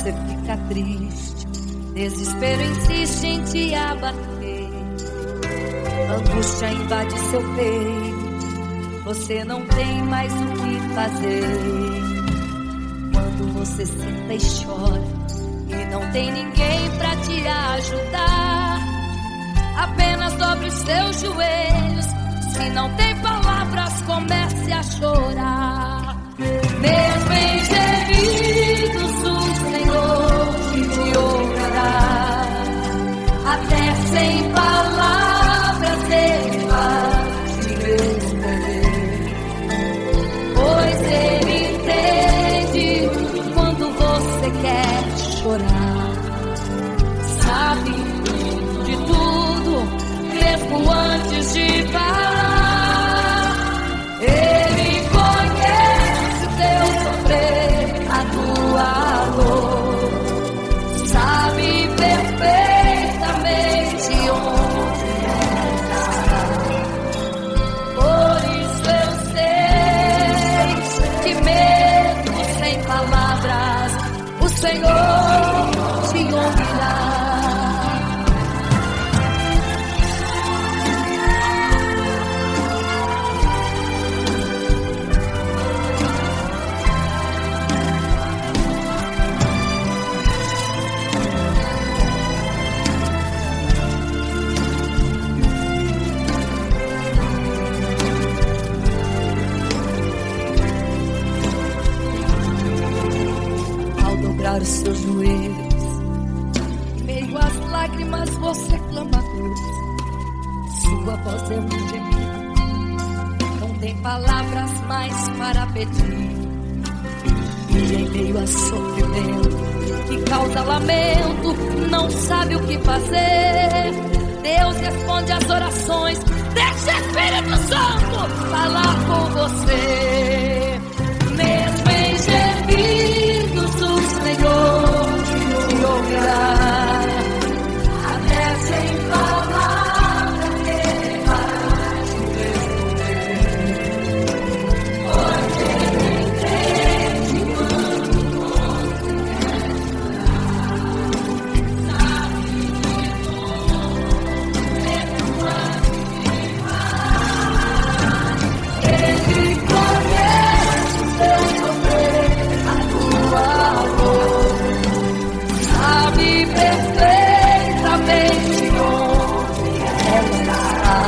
você fica triste, desespero insiste em te abater, angústia invade seu peito, você não tem mais o que fazer. Quando você senta e chora e não tem ninguém pra te ajudar, apenas dobre os seus joelhos. Se não tem palavras, comece a chorar. Mesmo em gemidos, o Senhor te ouvirá. Até sem palavras Ele vai te responder, pois Ele entende quando você quer chorar. Sabe de tudo, mesmo antes de falar. Ele conhece teu sofrer, a tua dor, sabe perfeitamente onde está. Por isso eu sei que mesmo sem palavras o Senhor te ouvirá. Os seus joelhos, em meio às lágrimas você clama a Deus. Sua voz é um gemido, não tem palavras mais para pedir. E em meio a sofrimento que causa lamento, não sabe o que fazer. Deus responde às orações, deixa o Espírito Santo falar com você. Mesmo em gemidos o Senhor te ouvirá. Até sem palavras Ele vai te responder, pois Ele entende quando você quer chorar. Sabe de tudo, mesmo antes de falar. Ele conhece o teu sofrer, a tua dor, sabe perfeitamente onde ela está.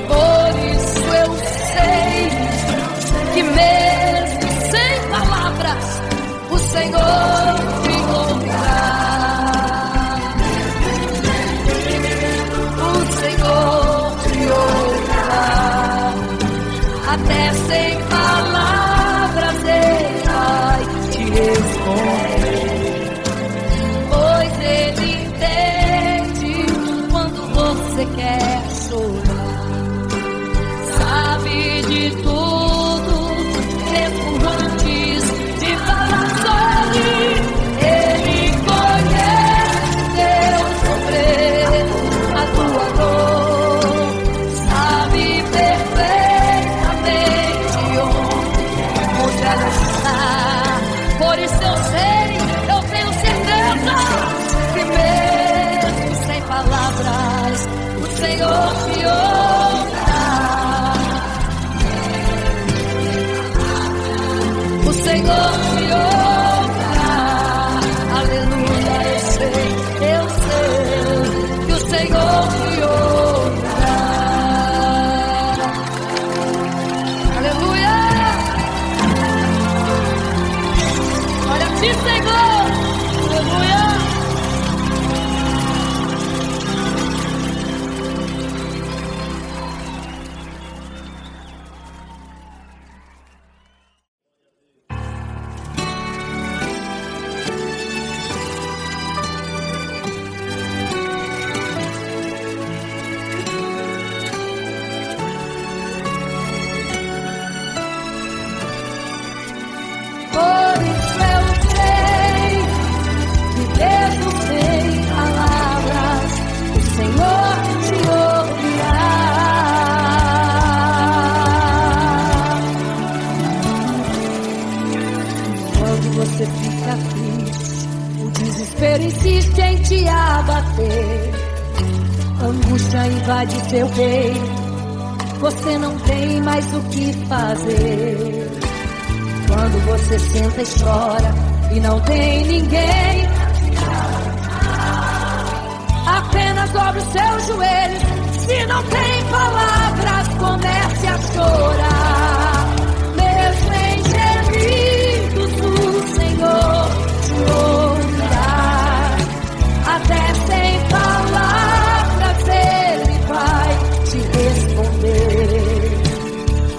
Por isso eu sei que mesmo sem palavras o Senhor te ouvirá. O Senhor te ouvirá. Até sem palavras Ele vai te responder, pois Ele entende quando você quer chorar. Sabe de tudo, mesmo antes de falar sobre. Ele conhece teu sofrer, a tua dor, sabe perfeitamente onde ela está. Por isso eu sei, eu tenho certeza que mesmo sem palavras o Senhor te ouvirá. O Senhor te ouvirá. Aleluia, eu sei que o Senhor te ouvirá. Aleluia. Olha a ti, Senhor. Aleluia. maligna invade seu reino, você não tem mais o que fazer. Quando você senta e chora e não tem ninguém, apenas dobre os seus joelhos. Se não tem palavras, comece a chorar. Mesmo em gemidos, o Senhor te ouvirá. Até sem palavras, Ele vai te responder.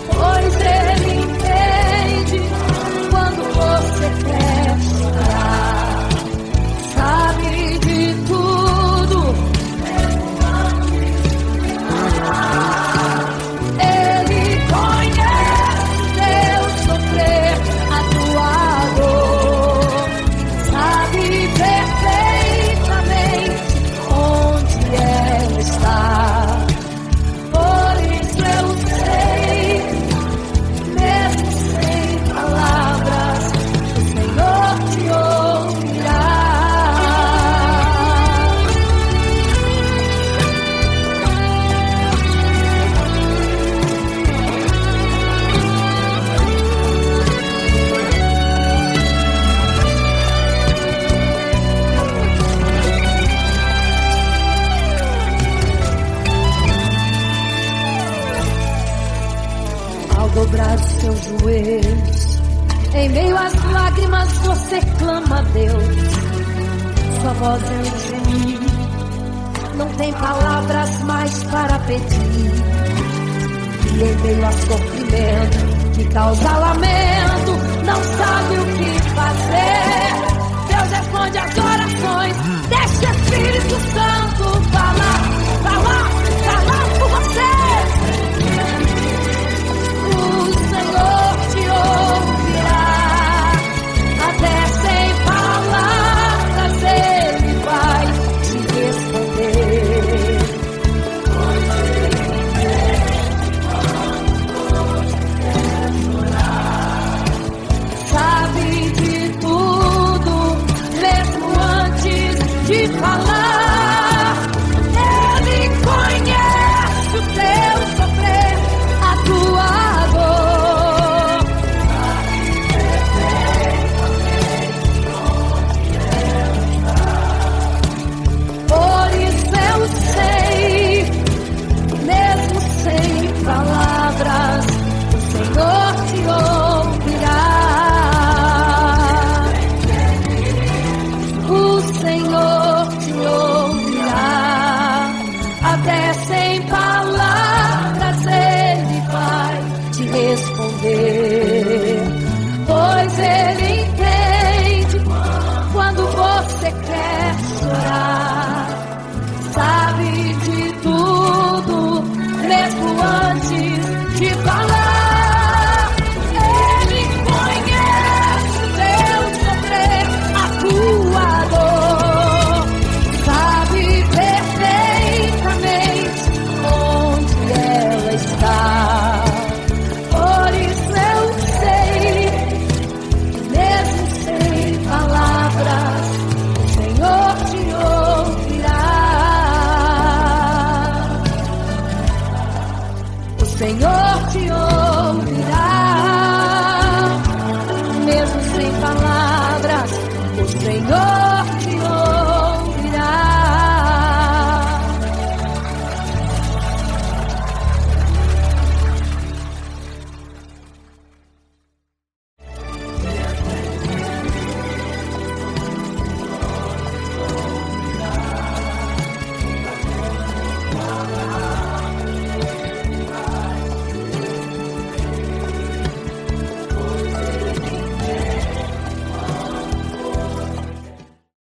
Pois Ele entende quando você quer chorar. Sabe de tudo. Ele conhece teu sofrer, a tua dor. Sabe perfeitamente onde ela está. Por isso eu sei, mesmo sem palavras, o Senhor te ouvirá. Ao dobrar os seus joelhos, em meio às lágrimas você clama a Deus. Sua voz é um gemido, não tem palavras mais para pedir. E em meio a sofrimento que causa lamento, não sabe o que fazer. Deus responde as orações, deixa o Espírito Santo falar por você. O Senhor te ouvirá. Até sem palavras Ele vai te responder. Pois Ele sabe de tudo, mesmo antes de falar. Ele conhece o teu sofrer, a tua dor. Por isso eu sei, mesmo sem palavras, o Senhor te ouvirá. O Senhor te ouvirá. Até sem palavras Ele vai te responder. Pois Ele entende quando você quer chorar. Sabe de tudo, mesmo antes de falar. Ele conhece o teu sofrer, a tua dor. Sabe perfeitamente onde ela está. Por isso eu sei, mesmo sem palavras, o Senhor te ouvirá. O Senhor te ouvirá.